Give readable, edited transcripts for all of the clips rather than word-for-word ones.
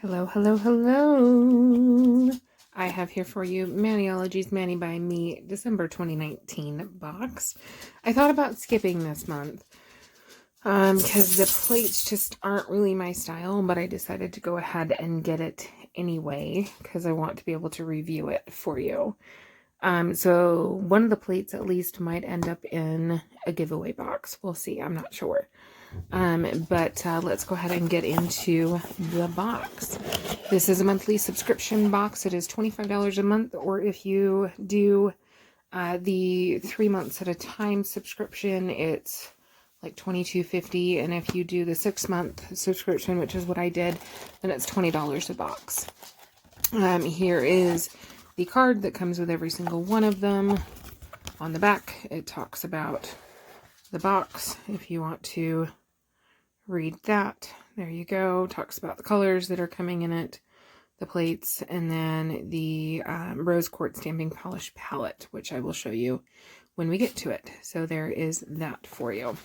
Hello, hello, hello. I have here for you Maniology's Mani by Me December 2019 box. I thought about skipping this month because the plates just aren't really my style, but I decided to go ahead and get it anyway because I want to be able to review it for you. So one of the plates at least might end up in a giveaway box. We'll see. I'm not sure. But let's go ahead and get into the box. This is a monthly subscription box. It is $25 a month, or if you do the 3 months at a time subscription, it's like $22.50, and if you do the 6-month subscription, which is what I did, then it's $20 a box. Here is the card that comes with every single one of them. On the back, it talks about the box. If you want to read that, there you go. Talks about the colors that are coming in it, the plates, and then the rose quartz stamping polish palette, which I will show you when we get to it. So there is that for you.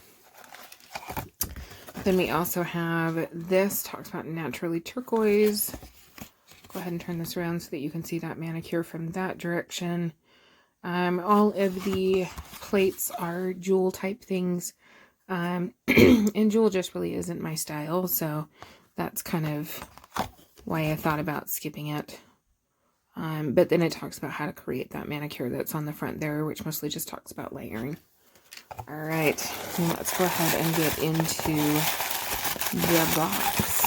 Then we also have this, talks about naturally turquoise. Go ahead and turn this around so that you can see that manicure from that direction. All of the plates are jewel type things. And jewel just really isn't my style, so that's kind of why I thought about skipping it. But then it talks about how to create that manicure that's on the front there, which mostly just talks about layering. All right, let's go ahead and get into the box.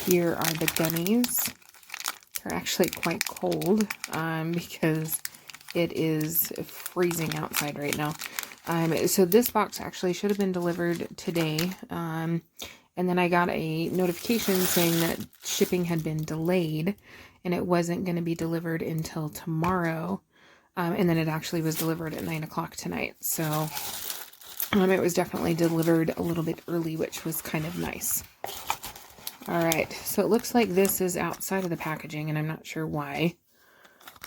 Here are the gummies. They're actually quite cold because it is freezing outside right now. So this box actually should have been delivered today. And then I got a notification saying that shipping had been delayed and it wasn't going to be delivered until tomorrow. And then it actually was delivered at 9 o'clock tonight. So it was definitely delivered a little bit early, which was kind of nice. All right, so it looks like this is outside of the packaging, and I'm not sure why.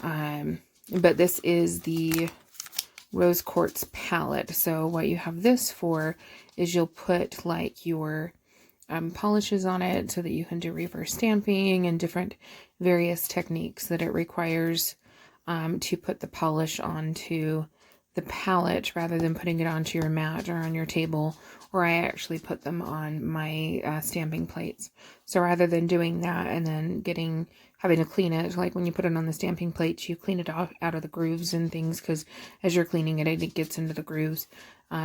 But this is the rose quartz palette. So what you have this for is you'll put like your polishes on it so that you can do reverse stamping and different various techniques that it requires to put the polish onto the palette rather than putting it onto your mat or on your table, or I actually put them on my stamping plates. So rather than doing that and then having to clean it, like when you put it on the stamping plates, you clean it off out of the grooves and things, because as you're cleaning it, it gets into the grooves.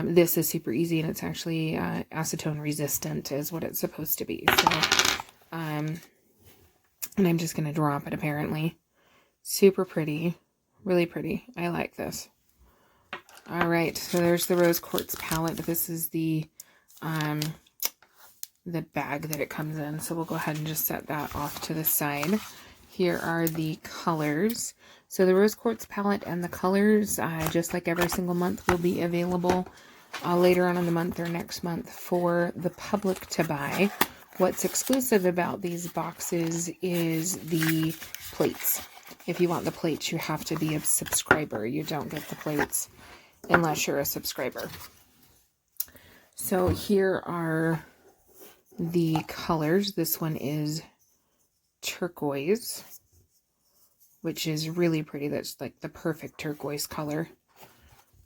This is super easy, and it's actually acetone resistant is what it's supposed to be. So, and I'm just going to drop it apparently. Super pretty. Really pretty. I like this. All right, so there's the rose quartz palette. This is the bag that it comes in. So we'll go ahead and just set that off to the side. Here are the colors. So the rose quartz palette and the colors, just like every single month, will be available later on in the month or next month for the public to buy. What's exclusive about these boxes is the plates. If you want the plates, you have to be a subscriber. You don't get the plates unless you're a subscriber. So here are the colors. This one is turquoise, which is really pretty. That's like the perfect turquoise color.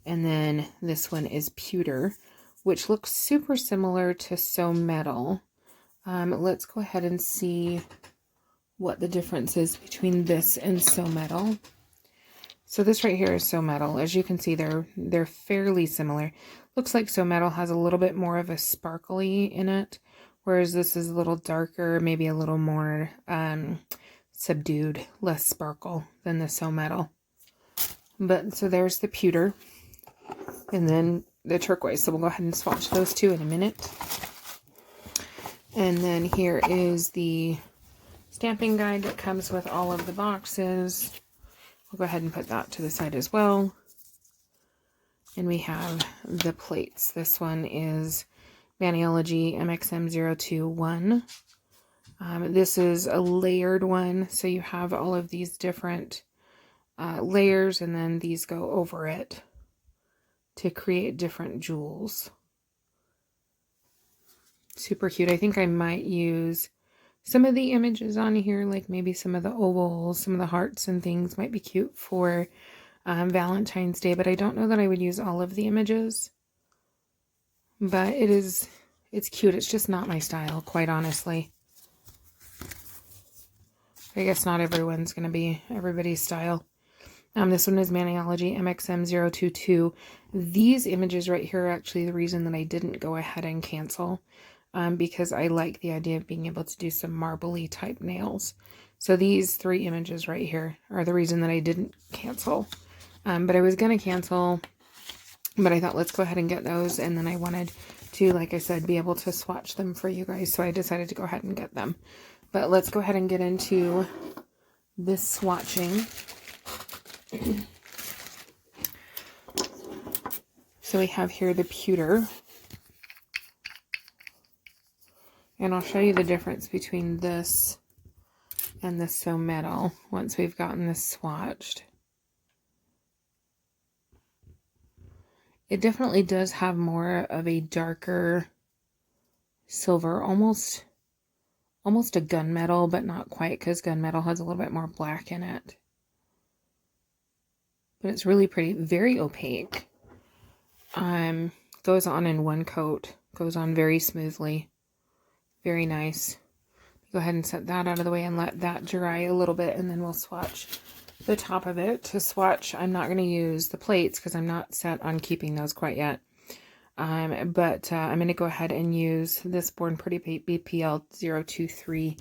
And then this one is pewter, which looks super similar to So Metal. Let's go ahead and see what the difference is between this and So Metal. So this right here is So Metal. As you can see, they're fairly similar. Looks like So Metal has a little bit more of a sparkly in it, whereas this is a little darker, maybe a little more subdued, less sparkle than the So Metal. But so there's the pewter, and then the turquoise. So we'll go ahead and swatch those two in a minute. And then here is the stamping guide that comes with all of the boxes. We'll go ahead and put that to the side as well. And we have the plates. This one is Maniology MXM021. This is a layered one, so you have all of these different layers, and then these go over it to create different jewels. Super cute. I think I might use some of the images on here, like maybe some of the ovals, some of the hearts and things might be cute for Valentine's Day, but I don't know that I would use all of the images. But it's cute. It's just not my style, quite honestly. I guess not everyone's going to be everybody's style. This one is Maniology MXM022. These images right here are actually the reason that I didn't go ahead and cancel. Because I like the idea of being able to do some marbly type nails. So these 3 images right here are the reason that I didn't cancel. But I was going to cancel, but I thought let's go ahead and get those. And then I wanted to, like I said, be able to swatch them for you guys. So I decided to go ahead and get them. But let's go ahead and get into this swatching. So we have here the pewter. And I'll show you the difference between this and the So Metal once we've gotten this swatched. It definitely does have more of a darker silver, almost a gunmetal, but not quite, because gunmetal has a little bit more black in it. But it's really pretty, very opaque. Goes on in one coat, goes on very smoothly. Very nice. Go ahead and set that out of the way and let that dry a little bit, and then we'll swatch the top of it. To swatch, I'm not going to use the plates because I'm not set on keeping those quite yet. But I'm going to go ahead and use this Born Pretty BPL 023.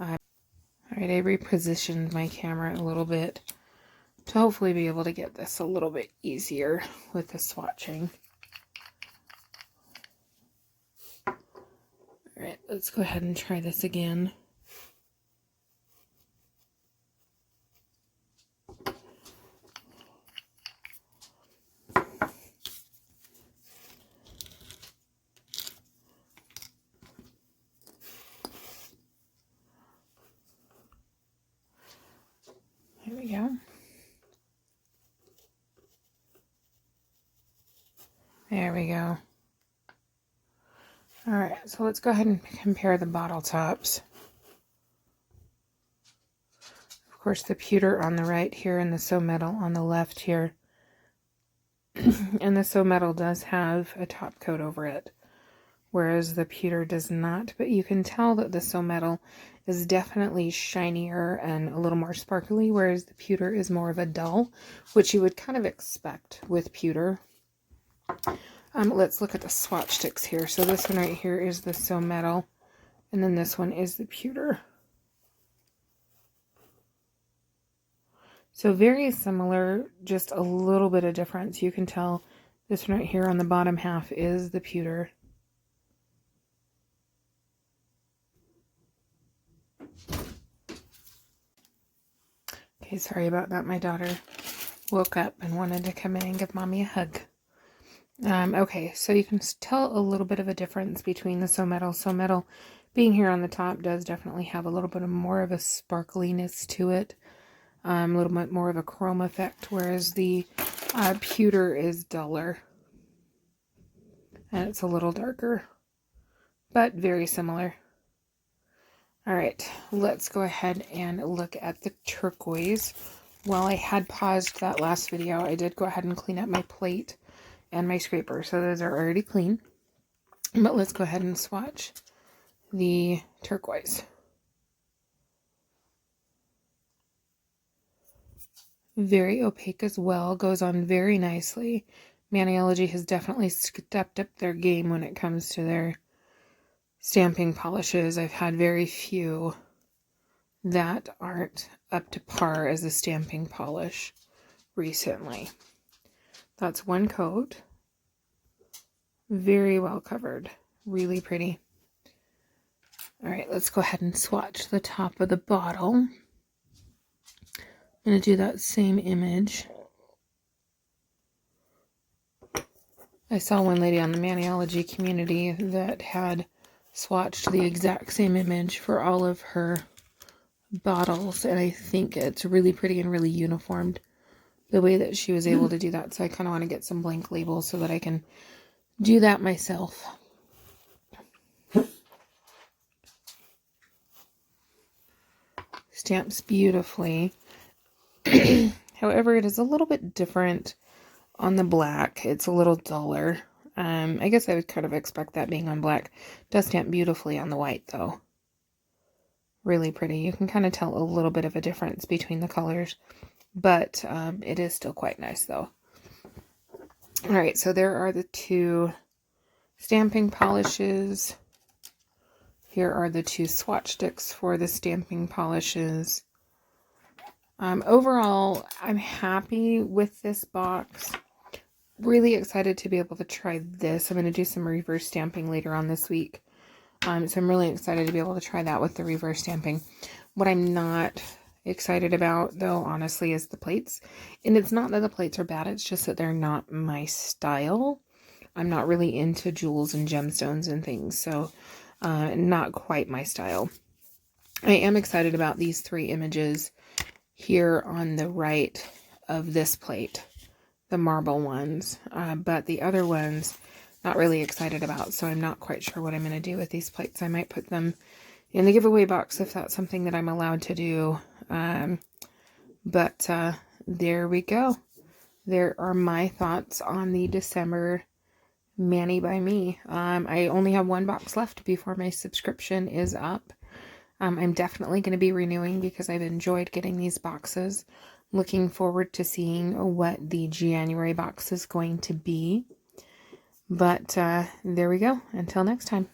Alright, I repositioned my camera a little bit to hopefully be able to get this a little bit easier with the swatching. Alright, let's go ahead and try this again. There we go. There we go. Alright, so let's go ahead and compare the bottle tops. Of course, the pewter on the right here and the So Metal on the left here. And the So Metal does have a top coat over it, whereas the pewter does not. But you can tell that the So Metal is definitely shinier and a little more sparkly, whereas the pewter is more of a dull, which you would kind of expect with pewter. Let's look at the swatch sticks here. So this one right here is the So Metal, and then this one is the pewter. So very similar, just a little bit of difference. You can tell this one right here on the bottom half is the pewter. Okay, sorry about that. My daughter woke up and wanted to come in and give mommy a hug. Okay, so you can tell a little bit of a difference between the So Metal. So Metal being here on the top does definitely have a little bit of more of a sparkliness to it. A little bit more of a chrome effect, whereas the pewter is duller. And it's a little darker, but very similar. Alright, let's go ahead and look at the turquoise. While I had paused that last video, I did go ahead and clean up my plate and my scraper, so those are already clean. But let's go ahead and swatch the turquoise. Very opaque as well, goes on very nicely. Maniology has definitely stepped up their game when it comes to their stamping polishes. I've had very few that aren't up to par as a stamping polish recently. That's one coat. Very well covered. Really pretty. Alright, let's go ahead and swatch the top of the bottle. I'm going to do that same image. I saw one lady on the Maniology community that had swatched the exact same image for all of her bottles, and I think it's really pretty and really uniformed the way that she was able to do that. So I kind of want to get some blank labels so that I can do that myself. Stamps beautifully. However, it is a little bit different on the black. It's a little duller. I guess I would kind of expect that being on black. Does stamp beautifully on the white though. Really pretty. You can kind of tell a little bit of a difference between the colors, but it is still quite nice though. All right, so there are the two stamping polishes. Here are the two swatch sticks for the stamping polishes. Overall, I'm happy with this box. Really excited to be able to try this. I'm going to do some reverse stamping later on this week. So I'm really excited to be able to try that with the reverse stamping. What I'm not excited about, though, honestly, is the plates. And it's not that the plates are bad. It's just that they're not my style. I'm not really into jewels and gemstones and things. So not quite my style. I am excited about these three images here on the right of this plate, the marble ones, but the other ones not really excited about, so I'm not quite sure what I'm going to do with these plates. I might put them in the giveaway box if that's something that I'm allowed to do, but there we go. There are my thoughts on the December Mani by me. I only have one box left before my subscription is up. I'm definitely going to be renewing because I've enjoyed getting these boxes. Looking forward to seeing what the January box is going to be. But there we go. Until next time.